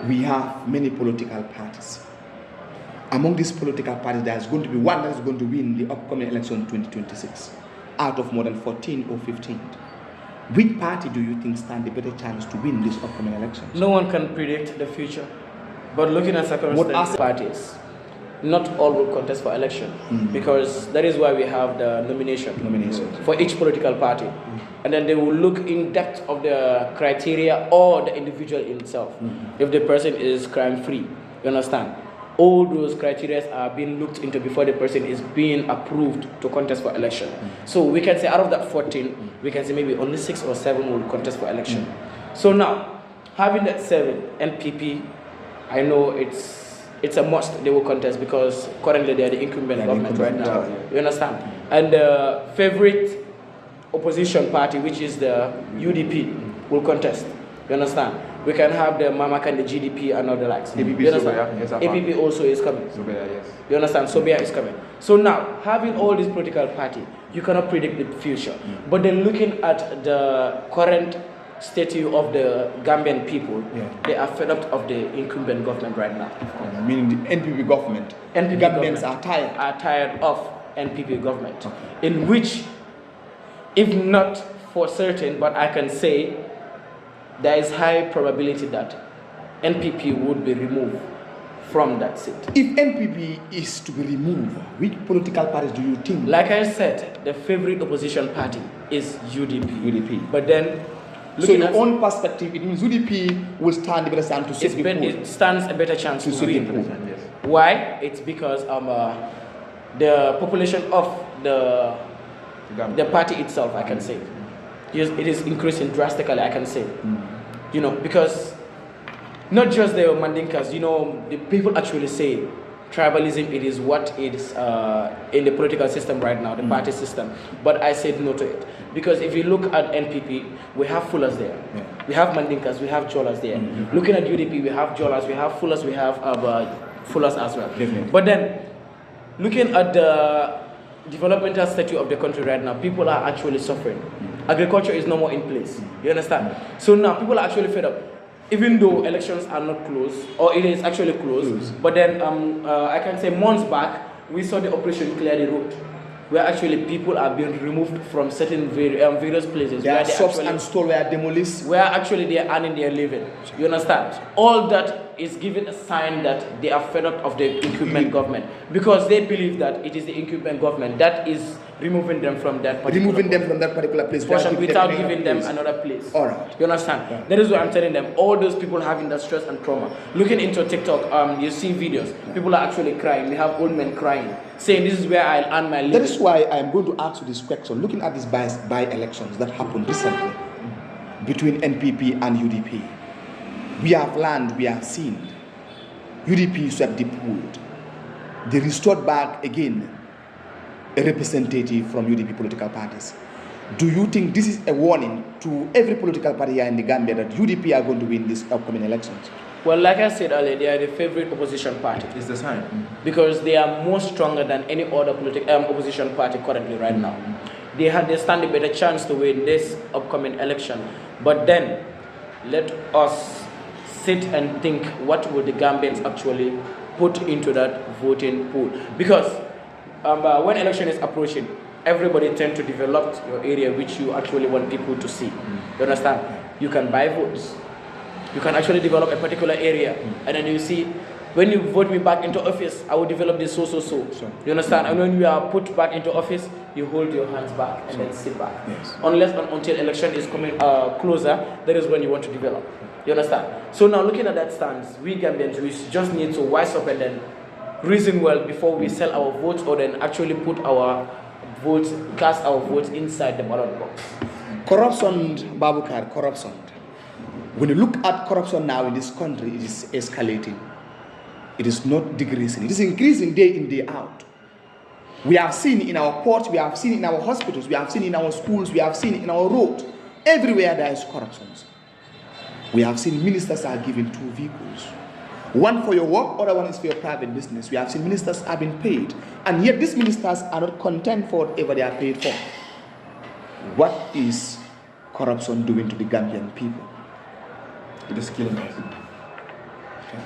We have many political parties. Among these political parties, there is going to be one that is going to win the upcoming election 2026 out of more than 14 or 15. Which party do you think stands a better chance to win this upcoming election? No one can predict the future. But looking at circumstances, parties, not all will contest for election because that is why we have the nomination for each political party. And then they will look in depth of the criteria or the individual itself. If the person is crime-free, you understand? All those criteria are being looked into before the person is being approved to contest for election. So we can say out of that 14, we can say maybe only 6 or 7 will contest for election. So now, having that 7, NPP, I know it's a must they will contest because currently they are the incumbent government right now. You understand? And the favorite opposition party, which is the UDP, will contest. You understand? We can have the Mama and the GDP and all the likes. APP, you understand? yes, APP also is coming. Yes. You understand? Sobia is coming. So now, having all these political parties, you cannot predict the future. But then looking at the current status of the Gambian people, they are fed up of the incumbent government right now. Meaning the NPP government. NPP Gambians government are tired of NPP government. In which, if not for certain, but I can say, there is high probability that NPP would be removed from that seat. If NPP is to be removed, which political parties do you think? Like I said, the favorite opposition party is UDP. But then, so in your own perspective, it means UDP will stand a better chance to sit the poll. It stands a better chance to win. Yes. Why? It's because the population of the party itself, I can say, it is increasing drastically, I can say. Because not just the Mandinkas, the people actually say tribalism, it is what is in the political system right now, the party system. But I said no to it. Because if you look at NPP, we have Fullers there. Yeah. We have Mandinkas, we have Jolas there. Looking at UDP, we have Jolas, we have Fullers, we have Fullers as well. Definitely. But then, looking at the developmental status of the country right now, people are actually suffering. Agriculture is no more in place. You understand? So now people are actually fed up. Even though elections are not closed, or it is actually closed, but then I can say months back, we saw the operation Clear the Road, where actually people are being removed from certain various places. Their shops and stores were demolished. Where actually they are earning their living. You understand? All that is giving a sign that they are fed up of the incumbent government, because they believe that it is the incumbent government that is removing them from that particular place without giving them another place. All right. You understand? Yeah. That is what I'm telling them. All those people having that stress and trauma. Looking into TikTok, you see videos. People are actually crying. We have old men crying, saying this is where I'll earn my living. That is why I'm going to ask you this question. Looking at these by-elections that happened recently between NPP and UDP, we have learned, we have seen UDP swept the pool. They restored back again a representative from UDP political parties. Do you think this is a warning to every political party here in the Gambia that UDP are going to win these upcoming elections? Well, like I said earlier, they are the favorite opposition party. It's the sign. Because they are more stronger than any other opposition party currently right now. They stand a better chance to win this upcoming election. But then, let us sit and think, what will the Gambians actually put into that voting pool? Because when election is approaching, everybody tend to develop your area which you actually want people to see. You understand? You can buy votes. You can actually develop a particular area, and then you see, when you vote me back into office, I will develop this so. You understand? And when you are put back into office, you hold your hands back and then sit back. Yes. Unless and until election is coming closer, that is when you want to develop. You understand? So now looking at that stance, we Gambians, we just need to wise up and then reason well before we sell our votes, or then actually put our votes, cast our votes inside the ballot box. Corruption, Bakary, corruption. When you look at corruption now in this country, it is escalating. It is not decreasing. It is increasing day in, day out. We have seen in our ports, we have seen in our hospitals, we have seen in our schools, we have seen in our roads. Everywhere there is corruption. We have seen ministers are given 2 vehicles. One for your work, other one is for your private business. We have seen ministers have been paid, and yet these ministers are not content for whatever they are paid for. What is corruption doing to the Gambian people? It is killing us.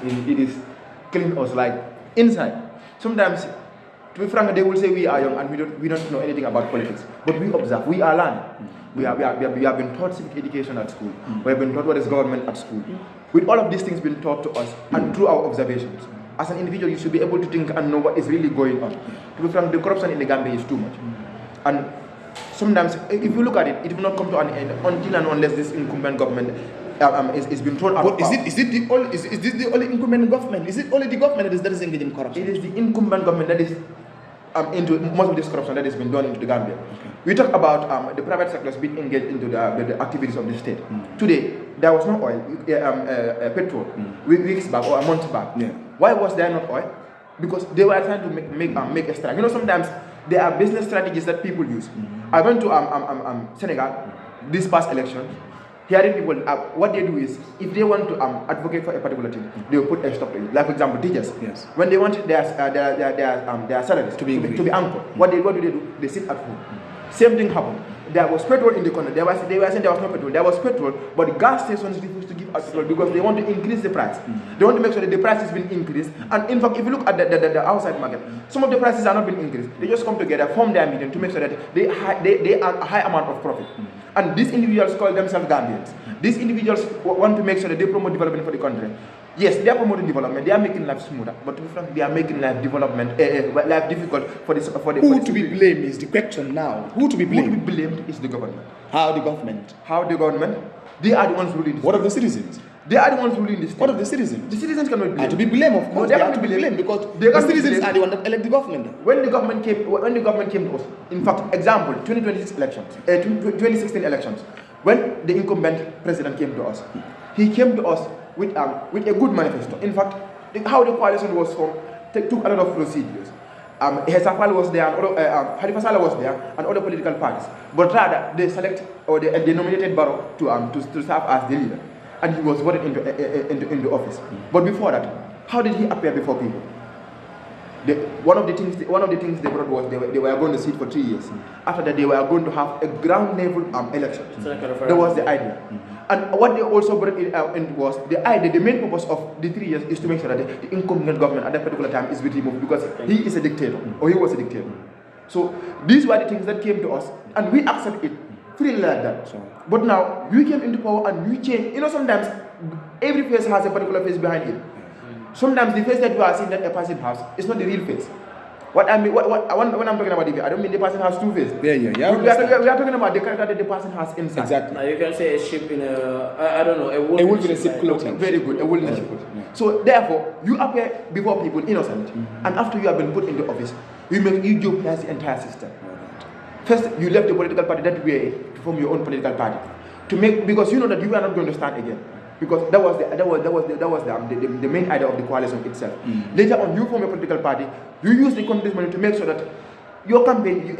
It is killing us like inside. Sometimes, to be frank, they will say we are young and we don't know anything about politics. But we observe, we are learning. We have been taught civic education at school. We have been taught what is government at school. With all of these things being taught to us and through our observations, as an individual, you should be able to think and know what is really going on. To be frank, the corruption in the Gambia is too much. And sometimes, if you look at it, it will not come to an end until and unless this incumbent government is being thrown out of power. Is this the only incumbent government? Is it only the government that is engaged in corruption? It is the incumbent government that is into most of this corruption that has been done into the Gambia. Okay. We talk about the private sectors being engaged into the activities of the state. Today, there was no oil, petrol, weeks back or a month back. Yeah. Why was there not oil? Because they were trying to make a strike. You know, sometimes there are business strategies that people use. I went to Senegal this past election. Hearing people, what they do is, if they want to advocate for a particular thing, they will put a stop to it. Like for example, teachers. Yes. When they want their salaries to be anchored, what do they do? They sit at home. Same thing happened. There was petrol in the country. They were saying there was no petrol. There was petrol, but the gas stations refused to give us petrol because they want to increase the price. They want to make sure that the price is being increased. And in fact, if you look at the outside market, some of the prices are not being increased. They just come together, form their meeting to make sure that they earn a high amount of profit. And these individuals call themselves Gambians. These individuals want to make sure that they promote development for the country. Yes, they are promoting development. They are making life smoother, but to be frank, they are making life development life difficult for the. Who to be blamed is the question now. Who to be blamed? Who to be blamed is the government. How the government? How the government? They are the ones ruling this. What of the citizens? They are the ones ruling this. What of the citizens? The citizens cannot be blamed. To be blamed, of course. No, they have to be blamed because the citizens are the one that elect the government. When the government came to us, in fact, example, 2026 elections, 2016 elections, when the incumbent president came to us, he came to us with a good manifesto. In fact, how the coalition was formed, took a lot of procedures. Hesafal was there, and Halifa Saleh was there, and other political parties. But rather, they select or they nominated Barrow to serve as the leader, and he was voted into office. But before that, how did he appear before people? One of the things they brought was they were going to sit for 3 years. After that, they were going to have a ground level election. That was the idea. And what they also brought in was the idea. The main purpose of the 3 years is to make sure that the incumbent government at that particular time is removed because he is a dictator or he was a dictator. So these were the things that came to us, and we accept it freely like that. But now we came into power and we change. Sometimes every face has a particular face behind it. Sometimes the face that you are seeing that a person has is not the real face. When I'm talking about the, I don't mean the person has two faces. Yeah. We are talking about the character that the person has inside. Exactly. Now you can say a sheep in a, I don't know, a wolf in a sheep clothing. Very good, a wolf in a sheep clothing. So therefore, you appear before people innocent, and after you have been put into office, you jeopardize the entire system. First, you left the political party that way to form your own political party, because you know that you are not going to stand again. Because that was the main idea of the coalition itself. Later on, you form a political party. You use the country's money to make sure that your campaign, you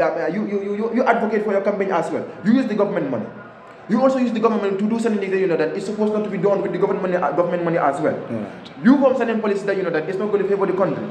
advocate for your campaign as well. You use the government money. You also use the government money to do certain things that you know that it's supposed not to be done with the government money as well. You form certain policies that you know that it's not going to favor the country.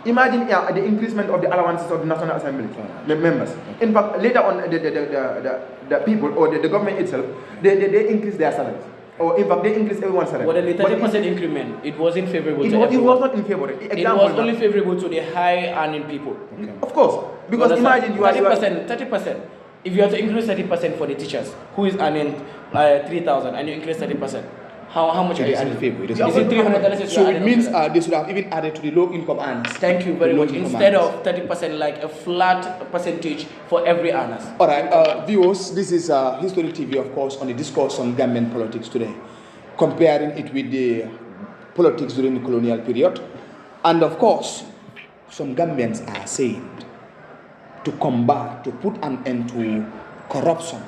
Imagine the increasement of the allowances of the National Assembly members. In fact, later on, the people or the government itself, they increase their salaries. Or in fact, they increase everyone's salary. Well, the 30% increment, it wasn't favorable to everyone. It was not in favor. It was only favorable to the high-earning people. Of course. Because imagine you are... 30%. If you have to increase 30% for the teachers, who is earning 3,000, and you increase 30%, how much are you earning? Is it 300? So it means they should have even added to the low-income earners. Thank you very much. Instead of 30%, like a flat percentage for every earners. All right, viewers, this is History TV, of course, on the discourse on Gambian politics today, comparing it with the politics during the colonial period. And of course, some Gambians are saying to combat, to put an end to corruption,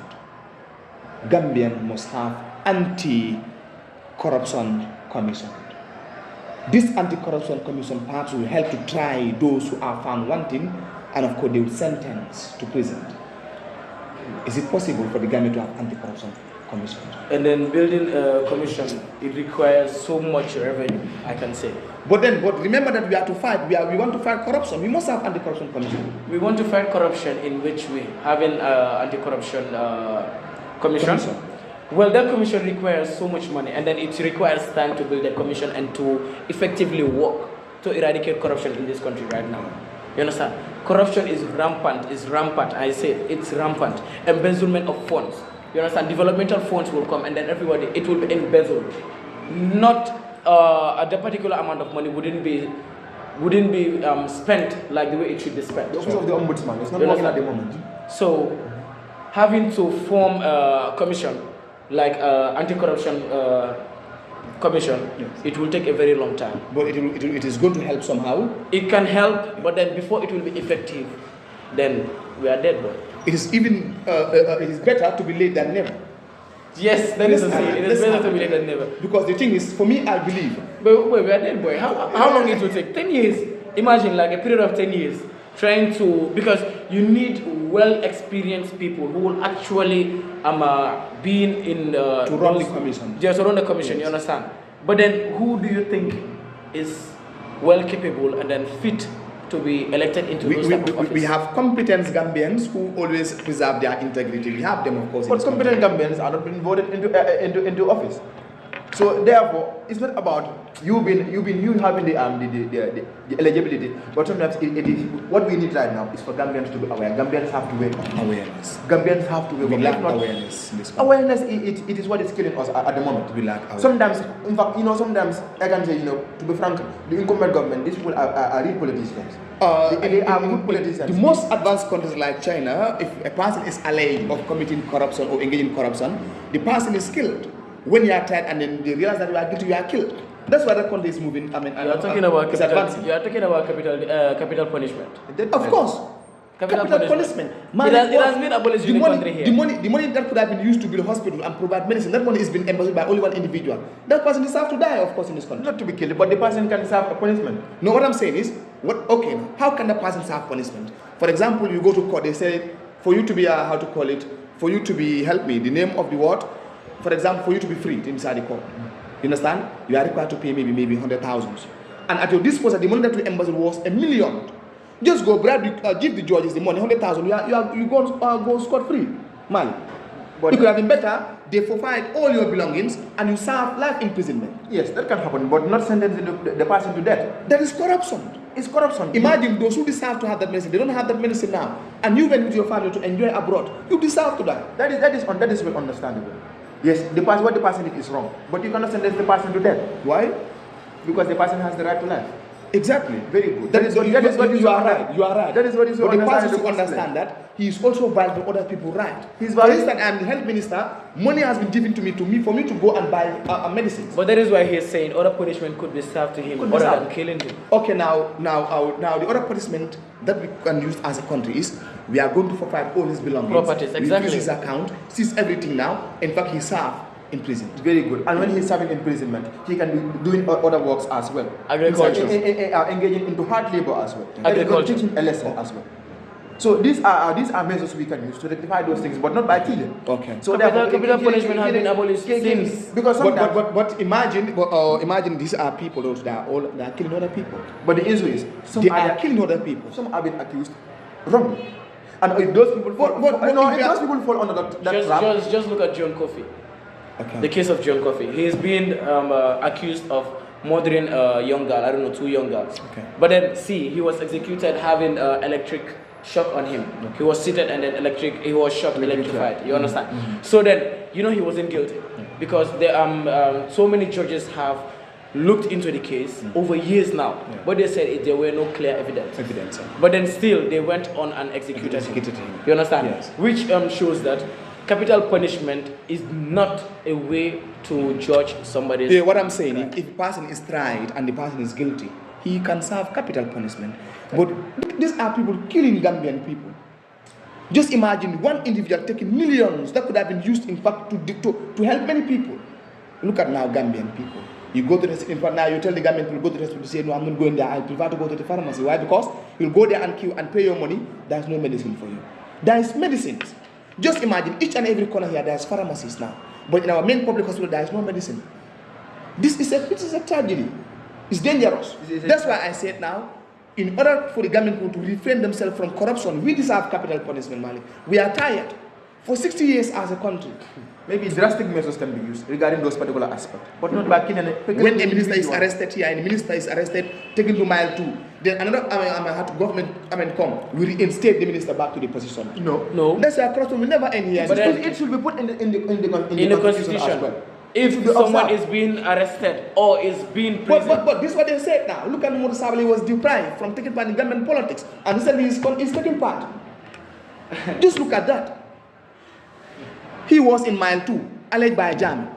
Gambian must have anti-corruption commission. This anti-corruption commission perhaps will help to try those who are found wanting, and of course they will sentence to prison. Is it possible for the Gambia to have anti-corruption commission? And then building a commission, it requires so much revenue, I can say. But remember that we have to fight. We want to fight corruption. We must have anti-corruption commission. We want to fight corruption in which way? Having anti-corruption commission. Well, that commission requires so much money, and then it requires time to build a commission and to effectively work to eradicate corruption in this country right now. You understand? Corruption is rampant. I say it's rampant. Embezzlement of funds. You understand? Developmental funds will come, and then everybody, it will be embezzled. Not the particular amount of money wouldn't be spent like the way it should be spent. The office of the ombudsman is not working at the moment. So, having to form a commission like anti-corruption commission, yes, it will take a very long time. But it is going to help somehow. It can help, but then before it will be effective, then we are dead, boy. It is even it is better to be late than never. Yes, that is the thing. It is better to be late than never. Because the thing is, for me, I believe. But we are dead, boy. How long it will take? 10 years. Imagine like a period of 10 years trying to, because you need well-experienced people who will actually be in to run the commission. Yes, to run the commission. Yes. You understand? But then, who do you think is well capable and then fit to be elected into those type of office? We have competent Gambians who always preserve their integrity. We have them, of course. But competent Gambians are not being voted into office. So therefore, it's not about you having the eligibility, but sometimes it is what we need right now is for Gambians to be aware. Gambians have to wake up. Awareness. Gambians have to wake up. We lack awareness. Awareness, it is what is killing us at the moment. We lack awareness. Sometimes, in fact, sometimes I can say, to be frank, the incumbent government, these people are real politicians. They are good politicians. The most advanced countries like China, if a person is alleged of committing corruption or engaging in corruption, the person is killed. When you are tired and then they realize that you are guilty, you are killed. That's why that country is moving. I mean, you are talking about capital. You are talking about capital punishment. Of course. Capital punishment. It has been abolished in the country here. The money that could have been used to build a hospital and provide medicine, that money is being embezzled by only one individual. That person deserves to die, of course, in this country. Not to be killed, but the person can serve a punishment. No, what I'm saying is, how can the person serve punishment? For example, you go to court, they say, for you to be, for you to be, help me, the name of the word, for example, for you to be freed inside the court. You understand? You are required to pay maybe 100,000. And at your disposal, the money that we embezzled was $1 million. Just go give the judges the money, 100,000. You go scot free, man. But it could have been better. They forfeit all your belongings and you serve life imprisonment. Yes, that can happen, but not sentencing the person to death. That is corruption. It's corruption. Imagine those who deserve to have that medicine. They don't have that medicine now, and you went with your family to enjoy abroad. You deserve to die. That is well understandable. Yes, what the person did is wrong, but you cannot sentence the person to death. Why? Because the person has the right to life. Exactly. Very good. That is what you are right. You are right. That is what is so but the person should understand that he is also violating other people's rights. For instance, I am the health minister. Money has been given to me for me to go and buy medicines. But that is why he is saying other punishment could be served to him other than killing him. Okay, now the other punishment that we can use as a country is we are going to forfeit all his belongings. Properties, exactly. We use his account, seize everything now. In fact, he served in prison. Very good. And when he's serving imprisonment, he can be doing other works as well. Agriculture. Engaging into hard labor as well. Agriculture. Teaching a lesson as well. So these are measures we can use to rectify those things, but not by killing. Okay. So capital punishment has been abolished since. Because but imagine these are people that are killing other people. But the issue is they are killing other people. Some have been accused wrongly. And if those people fall under that trap. Just look at John Coffey. Okay. The case of John Coffey. He's been accused of murdering a young girl, I don't know, 2 young girls. Okay. But then, he was executed having electric shock on him. Okay. He was seated and then he was shocked, electrified. You understand? Mm-hmm. So then, he wasn't guilty. Because there so many judges have looked into the case over years now. Yeah. But they said there were no clear evidence. But then still, they went on and executed him. You understand? Yes. Which shows that capital punishment is not a way to judge somebody. Yeah, what I'm saying, if a person is tried and the person is guilty, he can serve capital punishment. But these are people killing Gambian people. Just imagine one individual taking millions that could have been used, in fact, to help many people. Look at now Gambian people. You go to the, in fact, now you tell the Gambian people, go to the hospital, say, no, I'm not going there. I prefer to go to the pharmacy. Why? Because you'll go there and queue and pay your money. There's no medicine for you. There is medicines. Just imagine, each and every corner here, there's pharmacies now. But in our main public hospital, there is no medicine. This is a tragedy. It's dangerous. That's why I said now, in order for the Gambian people to refrain themselves from corruption, we deserve capital punishment, Malik. We are tired. For 60 years as a country. Maybe drastic measures can be used regarding those particular aspects, but not by killing. When a minister is arrested here and a minister is arrested, taken to mile 2, then another government come, we reinstate the minister back to the position. No. That's why corruption will never end here. But it should be put in the constitution as well. If someone is being arrested or is being prisoned. But this is what they said now. Look at Muhammad Sabali was deprived from taking part in government politics, and recently he's taking part. Just look at that. He was in mile 2, alleged by Jami.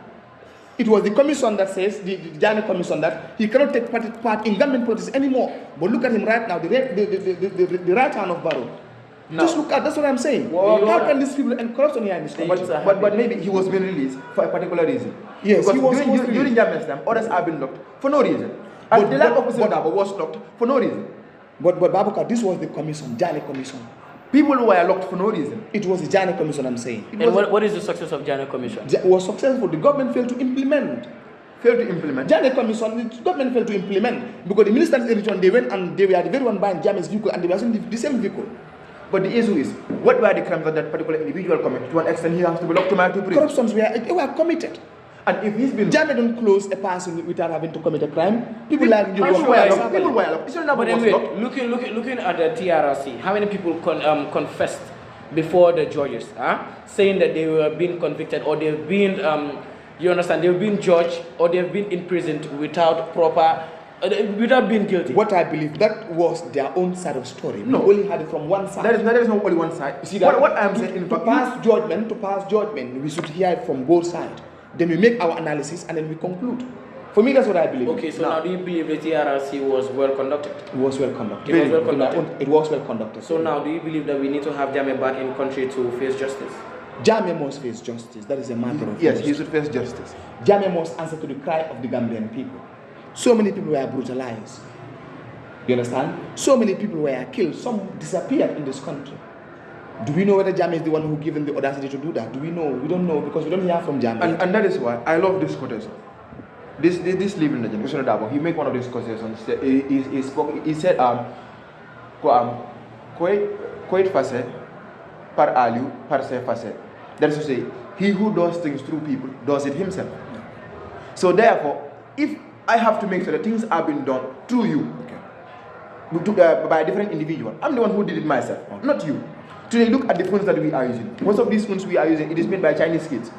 It was the commission that says, the Jami commission, that he cannot take part in government politics anymore. But look at him right now, the right hand of Barrow. No. Just look at, that's what I'm saying. Well, how can these people end corruption here in this country? But maybe he was being released for a particular reason. Yes, because during Jami's time, others have been locked for no reason. And the lack of President was locked for no reason. But Babuka, this was the commission, Jani commission. People who were locked for no reason. It was the Jani Commission, I'm saying. And what is the success of Jani Commission? It was successful. The government failed to implement. Jani Commission, the government failed to implement. Because the ministers in return, they went and they were the very one buying Jami's vehicle and they were using the same vehicle. But the issue is, what were the crimes that particular individual committed? To an extent, he has to be locked to my 2 prison. Corruptions were committed. And if he's been... Jami don't close a person without having to commit a crime. People like you... People were locked. But anyway, looking at the TRRC, how many people confessed before the judges, saying that they were being convicted or they've been, you understand, they've been judged or they've been imprisoned without without being guilty? What I believe, that was their own side of story. No. We only had it from one side. There is not only one side. You see that? What I'm saying, to pass judgment, we should hear it from both sides. Then we make our analysis and then we conclude. For me, that's what I believe. Okay, so now do you believe the TRRC was well conducted? It was well conducted. It was well conducted. It was well conducted. So now, do you believe that we need to have Jammeh back in country to face justice? Jammeh must face justice. That is a matter of Yes, course. he should face justice. Jammeh must answer to the cry of the Gambian people. So many people were brutalized. You understand? So many people were killed. Some disappeared in this country. Do we know whether Jammeh is the one who gave them the audacity to do that? Do we know? We don't know because we don't hear from Jammeh. And that is why I love this quotation. This living legend, Mr. Dabo, he made one of these quotations. He said, Koit face, par alu, par se face. That is to say, he who does things through people does it himself. So therefore, if I have to make sure that things are being done through you, by a different individual, I'm the one who did it myself, not you. Today, look at the phones that we are using. Most of these phones we are using, it is made by Chinese kids.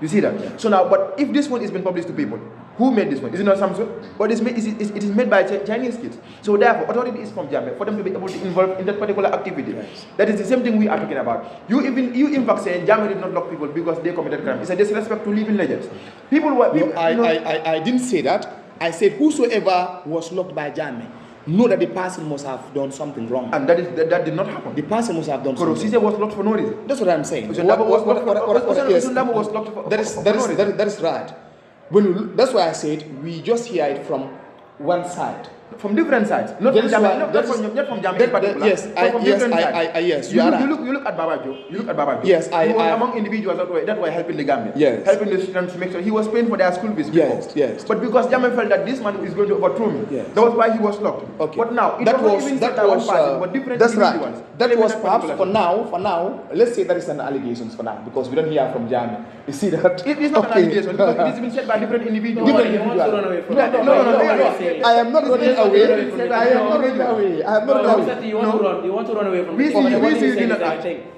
You see that? Yeah. So now, but if this one is being published to people, who made this one? Is it not Samsung? But it is made by Chinese kids. So therefore, authority is from Jammeh for them to be able to involve in that particular activity. Yes. That is the same thing we are talking about. You in fact say Jammeh did not lock people because they committed crime. It's a disrespect to living legends. I didn't say that. I said whosoever was locked by Jammeh, know that the person must have done something wrong. And that did not happen. The person must have done something wrong. Korosise was locked for no reason. That's what I'm saying. That is right. That's why I said we just hear it from one side. From different sides. Not from Jammeh in particular. Yes, you look at Baba Joe. You look at Baba Joe. Yes, he was among individuals that were helping the Gambia. Yes. Helping the students to make sure he was paying for their school fees before. Yes. But because Jammeh felt that this man is going to overthrow me, yes, that was why he was locked. Okay. But now, it wasn't even that one person, but different individuals. Right. That was perhaps for now, let's say that is an allegation for now, because we don't hear from Jammeh. You see that? It is not an allegation, because it has been said by different individuals. No, I am not running away. I am not running away. You want to run away from it.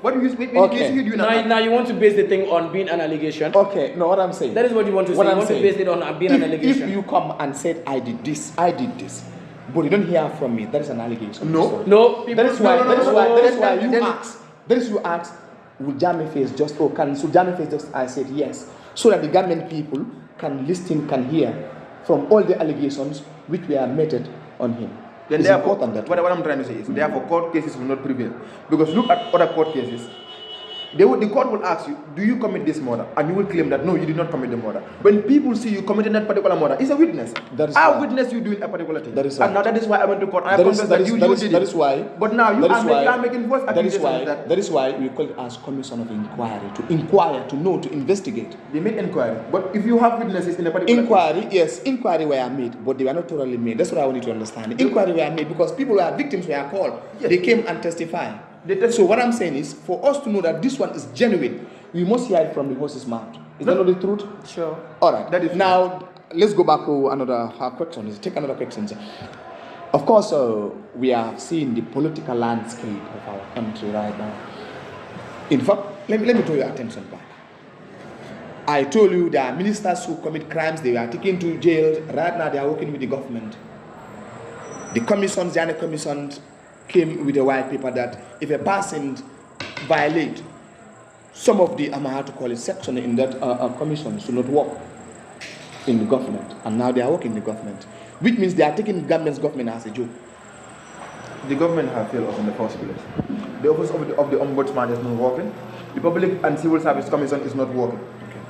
What do you do not? Now you want to base the thing on being an allegation. Okay, no, what I'm saying. That is what you want to say. You want to base it on being an allegation. If you come and said I did this, but you don't hear from me, that is an allegation. No. That is why you ask, will Jammeh face justice, or should Jammeh face justice? I said yes, so that the Gambian people can listen, can hear from all the allegations which were meted on him. Then therefore, what I'm trying to say is, therefore, court cases will not prevail. Because look at other court cases. The court will ask you, do you commit this murder? And you will claim that, no, you did not commit the murder. When people see you committing that particular murder, it's a witness. I witness you doing a particular thing. That is right. And now that is why I went to court. I confess that you did it. That is why. But now you are making false accusations. That is why we call it as commission of inquiry, to inquire, to know, to investigate. They made inquiry. But if you have witnesses in a particular inquiry, yes, inquiry were made, but they were not thoroughly made. That's what I want you to understand. Inquiry were made because people were victims were called. Yes. They came and testified. So what I'm saying is, for us to know that this one is genuine, we must hear it from the horse's mouth. Is that not the truth? Sure. All right. That is now, let's go back to another question. Let's take another question. Of course, we are seeing the political landscape of our country right now. In fact, let me draw your attention back. I told you there are ministers who commit crimes, they are taken to jail. Right now, they are working with the government. The commissions, the commissions, came with a white paper that if a person violates some of the, how to call it, section in that commission should not work in the government. And now they are working in the government, which means they are taking Gambia's government as a joke. The government have failed us in the first place. The office of the ombudsman is not working. The Public and Civil Service Commission is not working.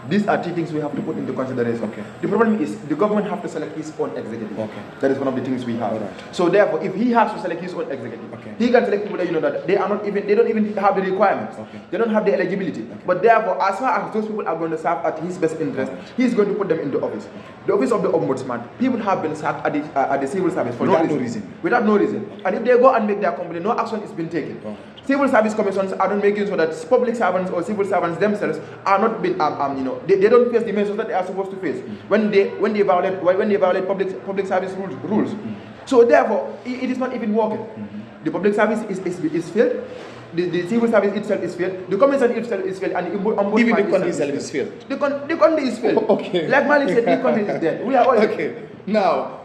These are two things we have to put into consideration. Okay. The problem is the government have to select his own executive. Okay. That is one of the things we have. Right. So therefore, if he has to select his own executive, okay, he can select people that that they don't even have the requirements. Okay. They don't have the eligibility. Okay. But therefore, as far as those people are going to serve at his best interest, right, he is going to put them into office. Okay. The office of the ombudsman, people have been sacked at the civil service for without no reason. Without no reason. Okay. And if they go and make their complaint, no action is being taken. Okay. Civil service commissions are not making sure that public servants or civil servants themselves are not being, they don't face the measures that they are supposed to face when they violate public service rules. So therefore, it is not even working. The public service is failed. The civil service itself is failed. The commission itself is failed, and even the country itself is failed. The country is failed. Okay. Like Malik said, the country is dead. We are all okay. Now,